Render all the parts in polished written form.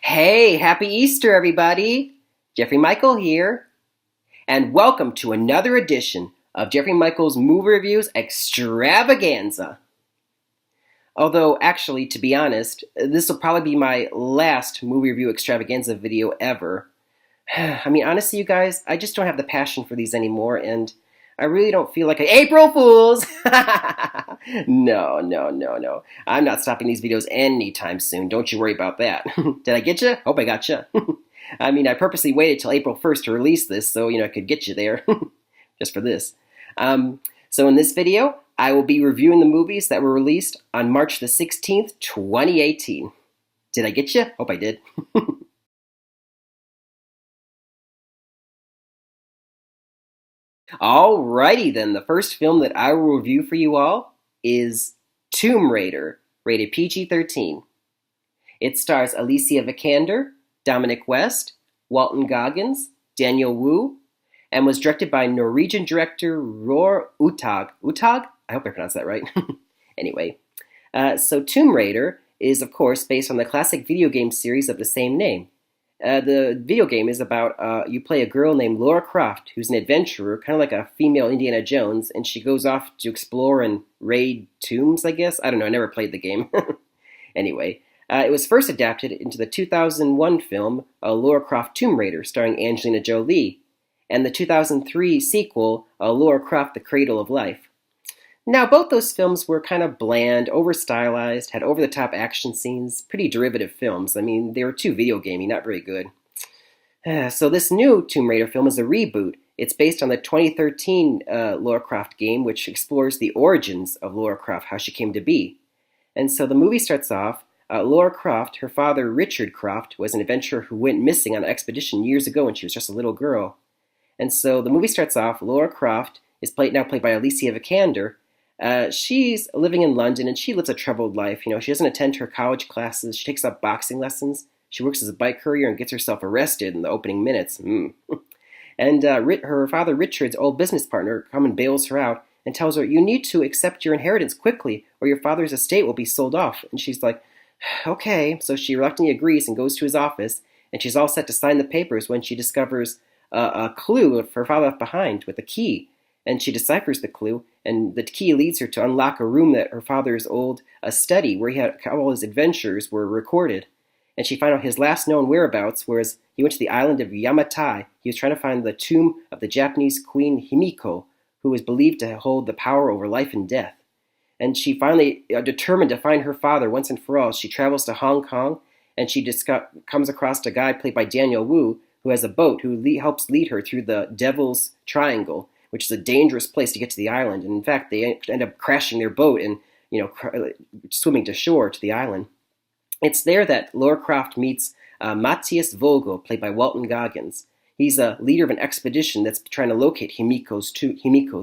Hey, happy Easter, everybody! Jeffrey Michael here, and welcome to another edition of Jeffrey Michael's Movie Reviews Extravaganza. Although, actually, to be honest, this will probably be my last movie review extravaganza video ever. I mean, honestly, you guys, I just don't have the passion for these anymore, and I really don't feel like April Fools! No. I'm not stopping these videos anytime soon. Don't you worry about that. Did I get you? Hope I got you. I mean, I purposely waited till April 1st to release this so, I could get you there. Just for this. So in this video, I will be reviewing the movies that were released on March the 16th, 2018. Did I get you? Hope I did. Alrighty then, the first film that I will review for you all is Tomb Raider, rated PG-13. It stars Alicia Vikander, Dominic West, Walton Goggins, Daniel Wu, and was directed by Norwegian director Roar Uthaug. Uthaug? I hope I pronounced that right. Anyway, so Tomb Raider is, of course, based on the classic video game series of the same name. The video game is about you play a girl named Lara Croft, who's an adventurer, kind of like a female Indiana Jones, and she goes off to explore and raid tombs, I guess. I don't know, I never played the game. Anyway, it was first adapted into the 2001 film Lara Croft Tomb Raider, starring Angelina Jolie, and the 2003 sequel Lara Croft The Cradle of Life. Now, both those films were kind of bland, over-stylized, had over-the-top action scenes, pretty derivative films. I mean, they were too video gamey, not very good. So this new Tomb Raider film is a reboot. It's based on the 2013 Lara Croft game, which explores the origins of Lara Croft, how she came to be. And so the movie starts off, Lara Croft, her father Richard Croft, was an adventurer who went missing on an expedition years ago when she was just a little girl. And so the movie starts off, Lara Croft is now played by Alicia Vikander. She's living in London and she lives a troubled life. She doesn't attend her college classes. She takes up boxing lessons. She works as a bike courier and gets herself arrested in the opening minutes. And her father Richard's old business partner comes and bails her out and tells her, "You need to accept your inheritance quickly or your father's estate will be sold off." And she's like, "Okay." So she reluctantly agrees and goes to his office, and she's all set to sign the papers when she discovers a clue her father left behind with a key. And she deciphers the clue, and the key leads her to unlock a room that her father's old study, where he had all his adventures were recorded. And she finds out his last known whereabouts, whereas he went to the island of Yamatai. He was trying to find the tomb of the Japanese queen Himiko, who was believed to hold the power over life and death. And she finally, determined to find her father once and for all, she travels to Hong Kong, and she comes across a guy played by Daniel Wu, who has a boat, who helps lead her through the Devil's Triangle, which is a dangerous place to get to the island. And in fact, they end up crashing their boat and swimming to shore to the island. It's there that Lara Croft meets Matthias Vogel, played by Walton Goggins. He's a leader of an expedition that's trying to locate Himiko's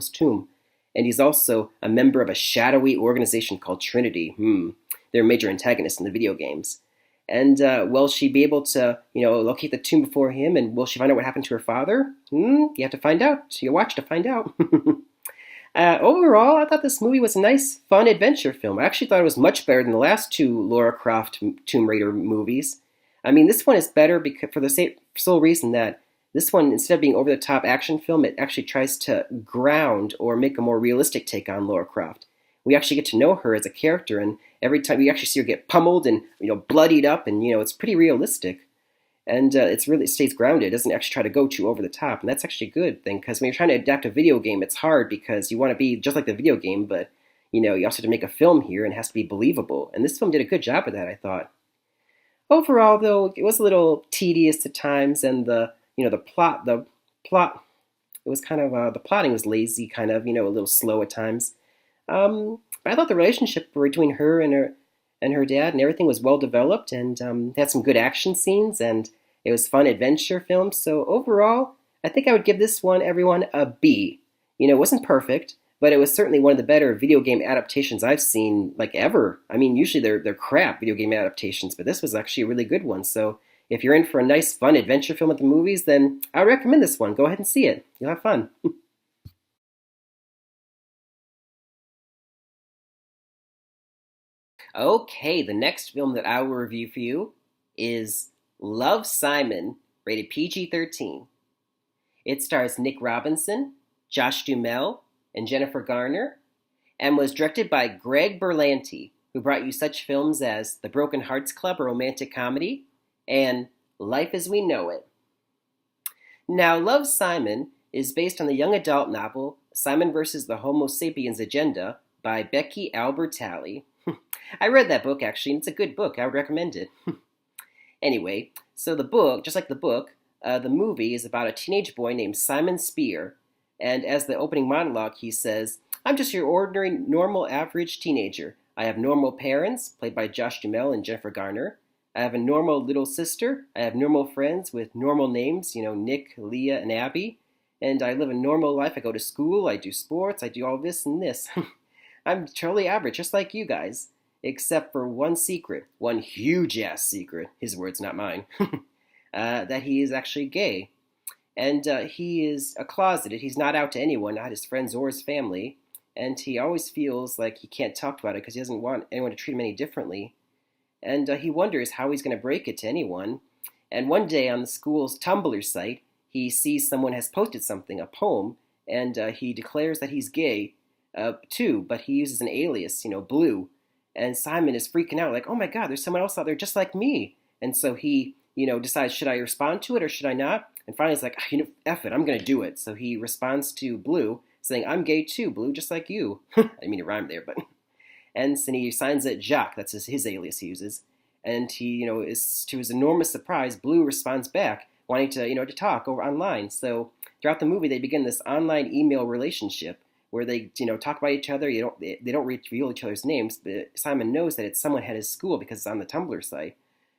tomb. And he's also a member of a shadowy organization called Trinity. They're major antagonists in the video games. And will she be able to, locate the tomb before him? And will she find out what happened to her father? You have to find out. So you watch to find out. Overall, I thought this movie was a nice, fun adventure film. I actually thought it was much better than the last two Lara Croft Tomb Raider movies. I mean, this one is better because for the sole reason that this one, instead of being over-the-top action film, it actually tries to ground or make a more realistic take on Lara Croft. We actually get to know her as a character, and every time we actually see her get pummeled and bloodied up, and it's pretty realistic, and it stays grounded. It doesn't actually try to go too over the top, and that's actually a good thing because when you're trying to adapt a video game, it's hard because you want to be just like the video game, but you also have to make a film here and it has to be believable. And this film did a good job of that, I thought. Overall, though, it was a little tedious at times, and the plot, it was kind of the plotting was lazy, kind of a little slow at times. But I thought the relationship between her and her dad and everything was well developed, and had some good action scenes, and it was fun adventure film. So overall, I think I would give this one, everyone, a B. It wasn't perfect, but it was certainly one of the better video game adaptations I've seen like ever. I mean, usually they're crap video game adaptations, but this was actually a really good one. So if you're in for a nice, fun adventure film at the movies, then I recommend this one. Go ahead and see it. You'll have fun. Okay, the next film that I will review for you is Love, Simon, rated PG-13. It stars Nick Robinson, Josh Duhamel, and Jennifer Garner, and was directed by Greg Berlanti, who brought you such films as The Broken Hearts Club, a romantic comedy, and Life as We Know It. Now, Love, Simon is based on the young adult novel Simon vs. the Homo Sapiens Agenda by Becky Albertalli. I read that book, actually, and it's a good book. I would recommend it. Anyway, so the book, just like the book, the movie is about a teenage boy named Simon Spear, and as the opening monologue, he says, "I'm just your ordinary, normal, average teenager. I have normal parents, played by Josh Duhamel and Jennifer Garner. I have a normal little sister. I have normal friends with normal names, Nick, Leah, and Abby. And I live a normal life. I go to school, I do sports, I do all this and this. I'm totally average, just like you guys. Except for one secret, one huge-ass secret, his words, not mine, that he is actually gay. And he is closeted. He's not out to anyone, not his friends or his family. And he always feels like he can't talk about it because he doesn't want anyone to treat him any differently. And he wonders how he's going to break it to anyone. And one day on the school's Tumblr site, he sees someone has posted something, a poem, and he declares that he's gay too, but he uses an alias, Blue. And Simon is freaking out, like, oh my God, there's someone else out there just like me. And so he, decides, should I respond to it or should I not? And finally he's like, F it, I'm going to do it. So he responds to Blue, saying, I'm gay too, Blue, just like you. I didn't mean to rhyme there, but... And then he signs it Jacques, that's his alias he uses. And he, is to his enormous surprise, Blue responds back, wanting to, to talk over online. So throughout the movie, they begin this online email relationship where they, talk about each other. They don't reveal each other's names, but Simon knows that it's someone at his school because it's on the Tumblr site.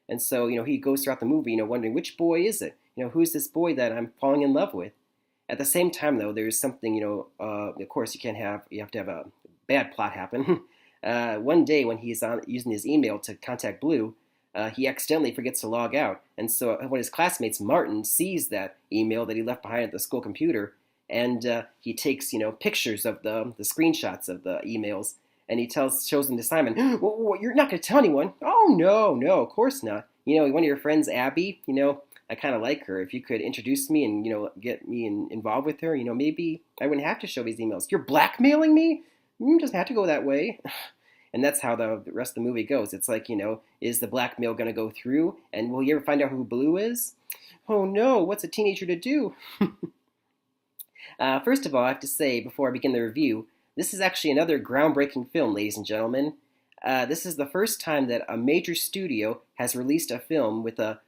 And so, he goes throughout the movie, wondering which boy is it? Who's this boy that I'm falling in love with? At the same time, though, there's something, of course, you have to have a bad plot happen. One day when he's using his email to contact Blue, he accidentally forgets to log out. And so when his classmates, Martin, sees that email that he left behind at the school computer, and he takes, pictures of the screenshots of the emails, and he shows them to Simon. Well, you're not going to tell anyone? Oh, no, of course not. One of your friends, Abby, I kind of like her. If you could introduce me and, get me involved with her, maybe I wouldn't have to show these emails. You're blackmailing me? It doesn't have to go that way. And that's how the rest of the movie goes. It's like, is the blackmail going to go through? And will you ever find out who Blue is? Oh no, what's a teenager to do? First of all, I have to say, before I begin the review, this is actually another groundbreaking film, ladies and gentlemen. This is the first time that a major studio has released a film with a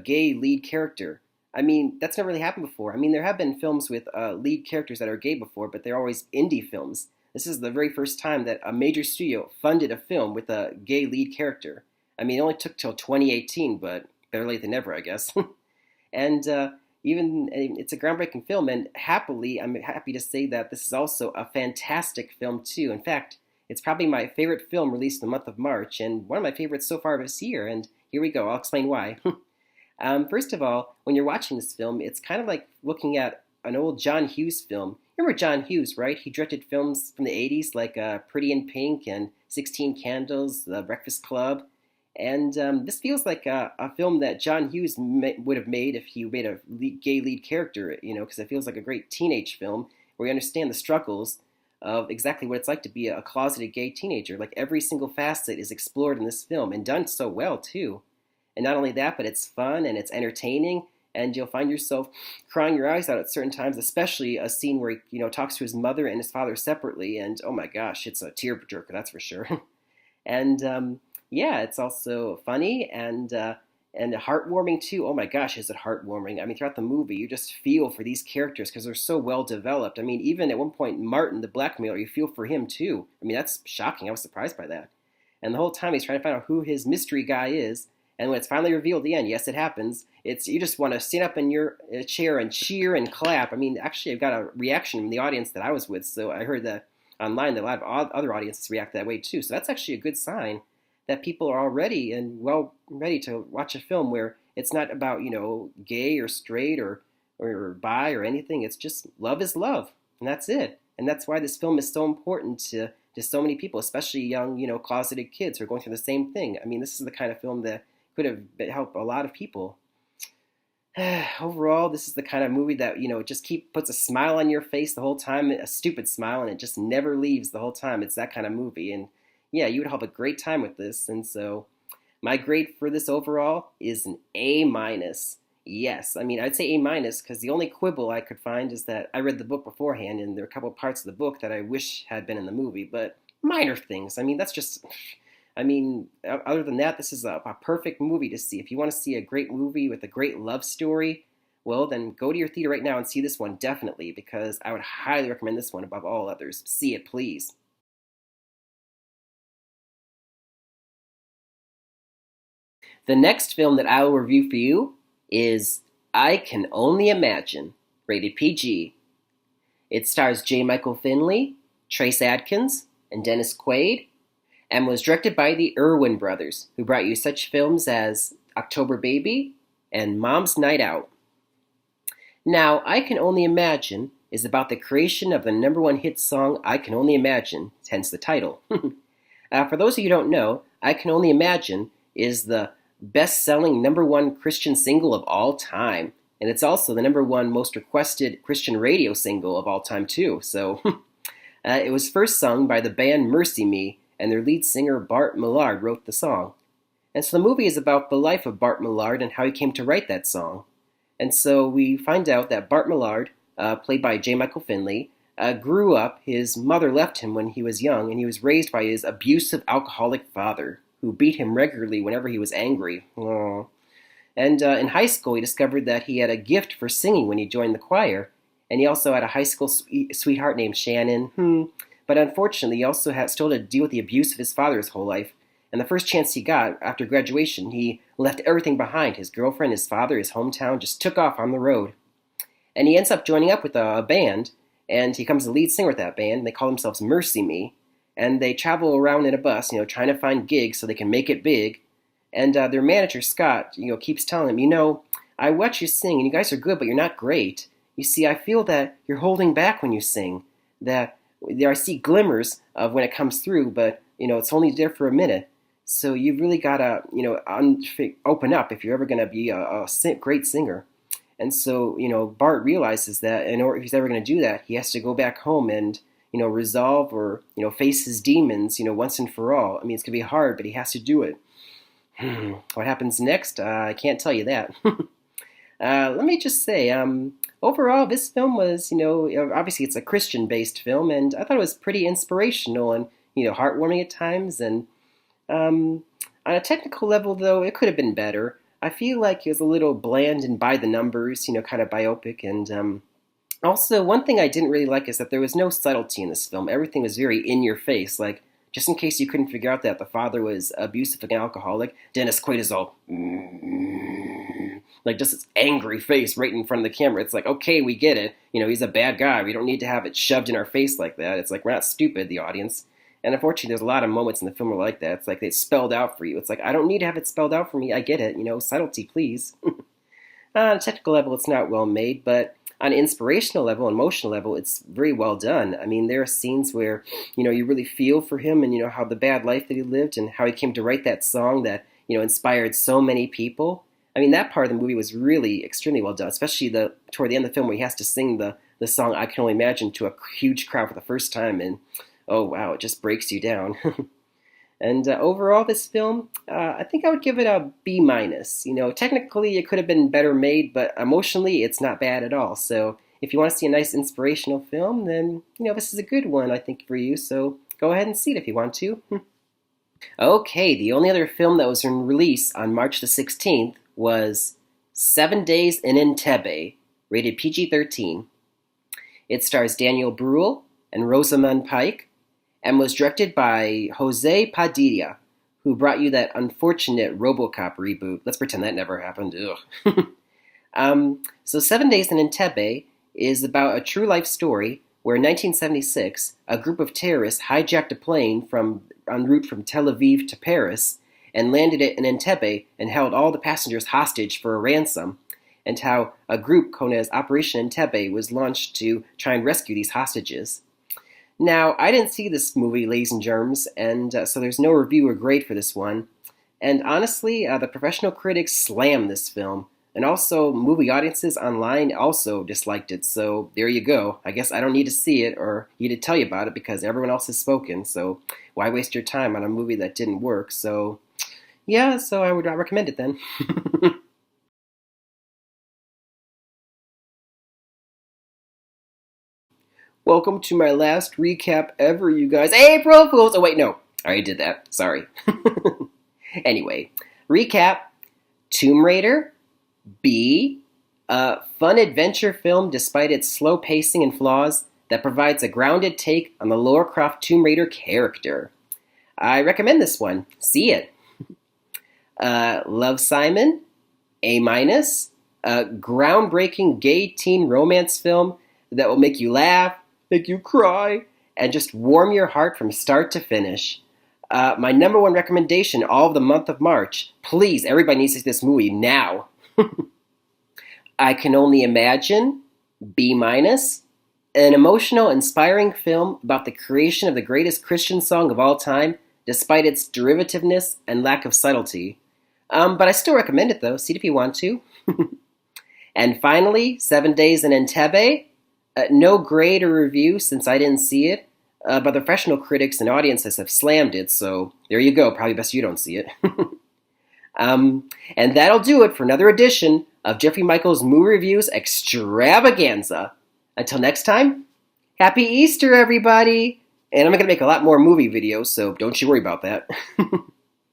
gay lead character. I mean, that's never really happened before. I mean, there have been films with lead characters that are gay before, but they're always indie films. This is the very first time that a major studio funded a film with a gay lead character. I mean, it only took till 2018, but better late than never, I guess. And it's a groundbreaking film, and I'm happy to say that this is also a fantastic film, too. In fact, it's probably my favorite film released in the month of March, and one of my favorites so far this year, and here we go, I'll explain why. First of all, when you're watching this film, it's kind of like looking at an old John Hughes film. Remember John Hughes, right? He directed films from the 80s like Pretty in Pink and 16 Candles, The Breakfast Club. And this feels like a film that John Hughes would have made if he made a gay lead character, because it feels like a great teenage film where you understand the struggles of exactly what it's like to be a closeted gay teenager. Like every single facet is explored in this film and done so well, too. And not only that, but it's fun and it's entertaining. And you'll find yourself crying your eyes out at certain times, especially a scene where he, talks to his mother and his father separately. And oh my gosh, it's a tearjerker, that's for sure. And it's also funny and heartwarming too. Oh my gosh, is it heartwarming? I mean, throughout the movie, you just feel for these characters because they're so well developed. I mean, even at one point, Martin, the blackmailer, you feel for him too. I mean, that's shocking. I was surprised by that. And the whole time he's trying to find out who his mystery guy is. And when it's finally revealed at the end, yes, it happens. You just want to stand up in your chair and cheer and clap. I mean, actually, I've got a reaction from the audience that I was with. So I heard that online that a lot of other audiences react that way too. So that's actually a good sign that people are all ready and well ready to watch a film where it's not about, gay or straight or bi or anything. It's just love is love. And that's it. And that's why this film is so important to so many people, especially young, closeted kids who are going through the same thing. I mean, this is the kind of film that could have helped a lot of people. Overall, this is the kind of movie that, just puts a smile on your face the whole time, a stupid smile, and it just never leaves the whole time. It's that kind of movie. And yeah, you would have a great time with this. And so my grade for this overall is an A minus. Yes, I mean, I'd say A minus because the only quibble I could find is that I read the book beforehand, and there are a couple parts of the book that I wish had been in the movie, but minor things. I mean, that's just. I mean, other than that, this is a perfect movie to see. If you want to see a great movie with a great love story, well, then go to your theater right now and see this one, definitely, because I would highly recommend this one above all others. See it, please. The next film that I will review for you is I Can Only Imagine, rated PG. It stars J. Michael Finley, Trace Adkins, and Dennis Quaid, and was directed by the Irwin brothers, who brought you such films as October Baby and Mom's Night Out. Now, I Can Only Imagine is about the creation of the number one hit song I Can Only Imagine, hence the title. For those of you who don't know, I Can Only Imagine is the best-selling number one Christian single of all time, and it's also the number one most requested Christian radio single of all time, too. So, it was first sung by the band Mercy Me, and their lead singer Bart Millard wrote the song. And so the movie is about the life of Bart Millard and how he came to write that song. And so we find out that Bart Millard, played by J. Michael Finley, grew up. His mother left him when he was young, and he was raised by his abusive alcoholic father, who beat him regularly whenever he was angry. Aww. And in high school, he discovered that he had a gift for singing when he joined the choir, and he also had a high school sweetheart named Shannon. But unfortunately, he also still had to deal with the abuse of his father his whole life. And the first chance he got after graduation, he left everything behind. His girlfriend, his father, his hometown, just took off on the road. And he ends up joining up with a band, and he becomes the lead singer with that band. They call themselves Mercy Me. And they travel around in a bus, trying to find gigs so they can make it big. And their manager, Scott, keeps telling him, I watch you sing, and you guys are good, but you're not great. You see, I feel that you're holding back when you sing. That I see glimmers of when it comes through, but, it's only there for a minute. So you've really got to, open up if you're ever going to be a great singer. And so, Bart realizes that in order if he's ever going to do that, he has to go back home and, resolve or, face his demons, once and for all. I mean, it's going to be hard, but he has to do it. What happens next? I can't tell you that. Let me just say, overall, this film was, obviously it's a Christian-based film, and I thought it was pretty inspirational and, heartwarming at times. And on a technical level, though, it could have been better. I feel like it was a little bland and by the numbers, kind of biopic. And also, one thing I didn't really like is that there was no subtlety in this film. Everything was very in your face. Like, just in case you couldn't figure out that the father was abusive and alcoholic, Dennis Quaid is all, like just this angry face right in front of the camera. It's like, okay, we get it. He's a bad guy. We don't need to have it shoved in our face like that. It's like, we're not stupid, the audience. And unfortunately, there's a lot of moments in the film where like that. It's like it's spelled out for you. It's like, I don't need to have it spelled out for me. I get it. Subtlety, please. On a technical level, it's not well made, but on an inspirational level, emotional level, it's very well done. I mean, there are scenes where, you really feel for him and, how the bad life that he lived and how he came to write that song that, inspired so many people. I mean, that part of the movie was really extremely well done, especially toward the end of the film where he has to sing the song I Can Only Imagine to a huge crowd for the first time. And, oh, wow, it just breaks you down. And overall, this film, I think I would give it a B minus. Technically it could have been better made, but emotionally it's not bad at all. So if you want to see a nice inspirational film, then this is a good one, I think, for you. So go ahead and see it if you want to. Okay, the only other film that was in release on March the 16th was 7 Days in Entebbe, rated PG-13. It stars Daniel Bruhl and Rosamund Pike, and was directed by Jose Padilla, who brought you that unfortunate RoboCop reboot. Let's pretend that never happened. So 7 Days in Entebbe is about a true-life story where in 1976, a group of terrorists hijacked a plane en route from Tel Aviv to Paris and landed it in Entebbe and held all the passengers hostage for a ransom, and how a group known as Operation Entebbe was launched to try and rescue these hostages. Now, I didn't see this movie, ladies and germs, and so there's no review or grade for this one. And honestly, the professional critics slammed this film. And also, movie audiences online also disliked it, so there you go. I guess I don't need to see it or need to tell you about it because everyone else has spoken, so why waste your time on a movie that didn't work? So, yeah, so I would not recommend it then. Welcome to my last recap ever, you guys. April Fools! Oh, wait, no. I already did that. Sorry. Anyway, recap Tomb Raider, B, a fun adventure film despite its slow pacing and flaws that provides a grounded take on the Lara Croft Tomb Raider character. I recommend this one. See it. Love Simon, A minus, a groundbreaking gay teen romance film that will make you laugh, make you cry, and just warm your heart from start to finish. My number one recommendation all of the month of March. Please, everybody needs to see this movie now. I Can Only Imagine, B minus, an emotional, inspiring film about the creation of the greatest Christian song of all time, despite its derivativeness and lack of subtlety. But I still recommend it though. See it if you want to. And finally, 7 Days in Entebbe. No grade or review since I didn't see it, but the professional critics and audiences have slammed it, so there you go. Probably best you don't see it. And that'll do it for another edition of Jeffrey Michaels Movie Reviews Extravaganza. Until next time, Happy Easter, everybody! And I'm going to make a lot more movie videos, so don't you worry about that.